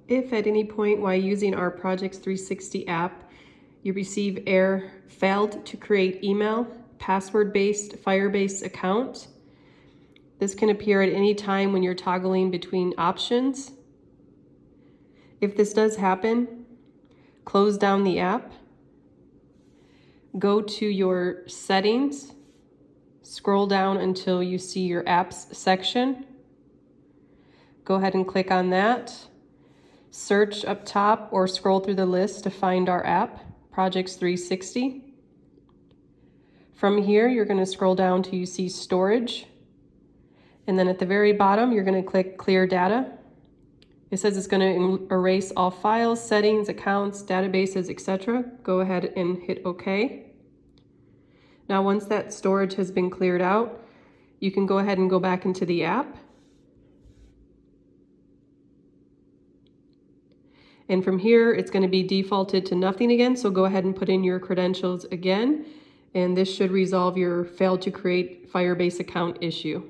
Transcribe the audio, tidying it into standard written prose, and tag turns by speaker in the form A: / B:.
A: If at any point while using our Projects 360 app, you receive error, failed to create email, password-based Firebase account, this can appear at any time when you're toggling between options. If this does happen, close down the app, go to your settings, scroll down until you see your apps section. Go ahead and click on that. Search up top or scroll through the list to find our app, Projects 360. From here, you're going to scroll down till you see storage. And then at the very bottom, you're going to click Clear Data. It says it's going to erase all files, settings, accounts, databases, etc. Go ahead and hit OK. Now, once that storage has been cleared out, you can go ahead and go back into the app. And from here, it's going to be defaulted to nothing again. So go ahead and put in your credentials again. And this should resolve your failed to create Firebase account issue.